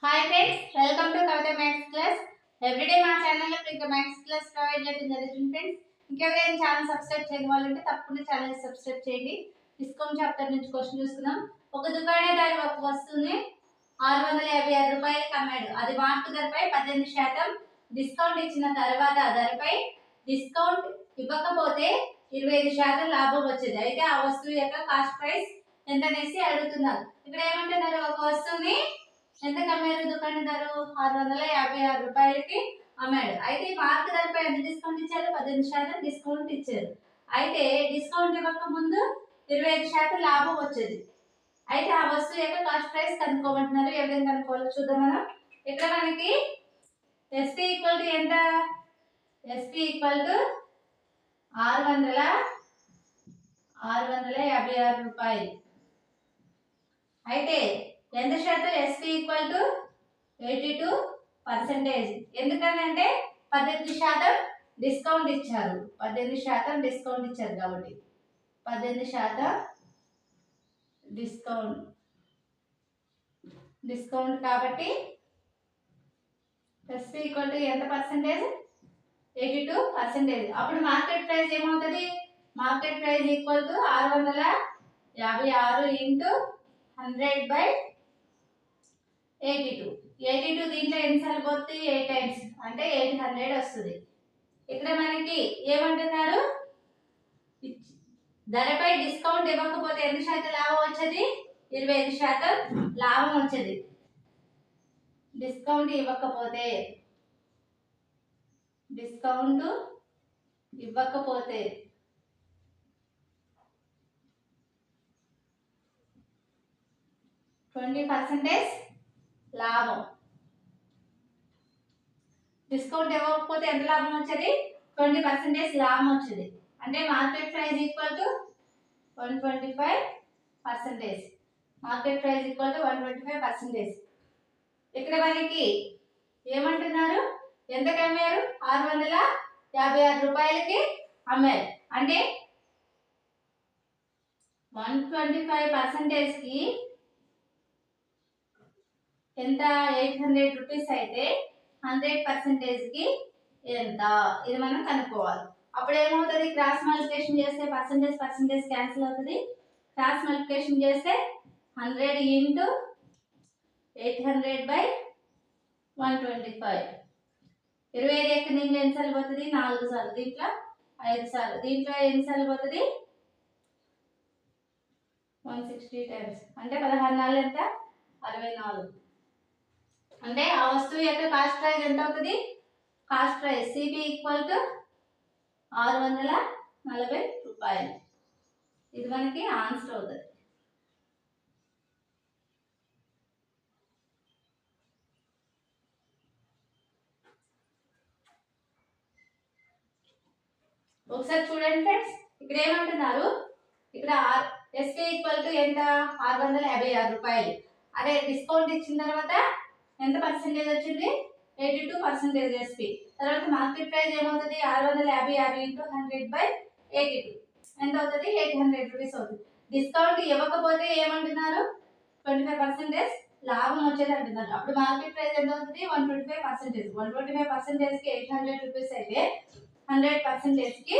Hi friends, welcome to Kavitha maths class. Everyday మా ఛానల్లో మీకు మ్యాథ్స్ క్లాస్ ప్రొవైడ్ చేయడం జరుగుతుంది ఫ్రెండ్స్. ఇంకెవరైనా ఛానల్ సబ్స్క్రైబ్ చేయని వాళ్ళు ఉంటే తప్పకుండా ఛానల్ సబ్స్క్రైబ్ చేయండి. డిస్కౌంట్ చాప్టర్ నుంచి క్వశ్చన్ చూసుకుందాం. ఒక దుకాణదారు ఒక వస్తువుని 656 రూపాయలకి అమ్మాడు. అది మార్పు ధరపై 18% డిస్కౌంట్ ఇచ్చిన తర్వాత ధరపై డిస్కౌంట్ ఇవ్వకపోతే 25% లాభం వచ్చేది. అయితే ఆ వస్తువు యొక్క కాస్ట్ ప్రైస్ ఎంత అనేసి అడుగుతున్నారు. ఇక్కడ ఏమంటున్నారు, ఒక వస్తువుని ఎంత అమ్మారు దుకాణదారు 656 రూపాయలకి అమ్మాడు. అయితే మార్క్ ధరపై ఎంత డిస్కౌంట్ ఇచ్చారు? 18% డిస్కౌంట్ ఇచ్చారు. అయితే డిస్కౌంట్ ఇవ్వక ముందు 25% లాభం వచ్చేది. అయితే ఆ వస్తువు యొక్క కాస్ట్ ప్రైస్ కనుక్కోమంటున్నారు. ఏ విధంగా కనుక్కోవాలో చూద్దాం మనం. ఇక్కడ మనకి ఎస్పీ ఈక్వల్ టు ఎంత? ఎస్పీ ఈక్వల్ టు 656 రూపాయలు. అయితే ఎంత శాతం? SP equal to 82%. ఎందుకంటే 18% డిస్కౌంట్ ఇచ్చారు. 18% డిస్కౌంట్ ఇచ్చారు కాబట్టి 18% డిస్కౌంట్ కాబట్టి ఎస్పీ ఈక్వల్ టు ఎంత పర్సెంటేజ్? 82%. అప్పుడు మార్కెట్ ప్రైస్ ఏమవుతుంది? Market price equal to 656 into 100/82. దీంట్లో ఎన్నిసార్లు పోతుంది? 8 టైమ్స్, అంటే 800 వస్తుంది. ఇక్కడ మనకి ఏమంటున్నారు, ధరపై డిస్కౌంట్ ఇవ్వకపోతే ఎంత శాతం లాభం వచ్చేది? 25% లాభం వచ్చేది. డిస్కౌంట్ ఇవ్వకపోతే 20% లాభం. డిస్కౌంట్ ఇవ్వకపోతే ఎంత లాభం వచ్చేది? 20% లాభం వచ్చేది. అంటే market price equal to 125%. Market price equal to 125%. ఇక్కడ మనకి ఏమంటున్నారు, ఎంతకి అమ్మారు? 656 రూపాయలకి అమ్మారు. అంటే 125%కి ఎంత? 800 రూపీస్. అయితే 100%కి ఎంత? ఇది మనం కనుక్కోవాలి. అప్పుడు ఏమవుతుంది? క్రాస్ మల్టిప్లికేషన్ చేస్తే పర్సెంటేజ్ క్యాన్సిల్ అవుతుంది. క్రాస్ మల్టిప్లికేషన్ చేస్తే 100 ఇంటూ 800/125. 25 ఎక్కడ దీంట్లో ఎన్నిసార్లు పోతుంది? 4 సార్లు. దీంట్లో 5 సార్లు. దీంట్లో ఎన్నిసార్లు పోతుంది? 160 టైమ్స్. అంటే 16 నాలుగు ఎంత? 64. అంటే ఆ వస్తువు యొక్క కాస్ట్ ప్రైస్ ఎంత అవుతుంది? Cost price CP equal to 640 రూపాయలు. ఇది మనకి ఆన్సర్ అవుతుంది. ఒకసారి చూడండి ఫ్రెండ్స్, ఇక్కడ ఏమంటున్నారు, ఇక్కడ ఎస్పీ ఈక్వల్ టు ఎంత? 656 రూపాయలు. అదే డిస్కౌంట్ ఇచ్చిన తర్వాత ఎంత పర్సెంటేజ్ వచ్చింది? 82% ఎస్పీ. తర్వాత మార్కెట్ ప్రైస్ ఏమవుతుంది? 656 ఇంటూ 100/82 ఎంత అవుతుంది? 800 రూపీస్ అవుతుంది. డిస్కౌంట్ ఇవ్వకపోతే ఏమంటున్నారు? 25% లాభం వచ్చేది అంటున్నారు. అప్పుడు మార్కెట్ ప్రైస్ ఎంత అవుతుంది? 125%. 125%కి 800 రూపీస్ అయితే 100%కి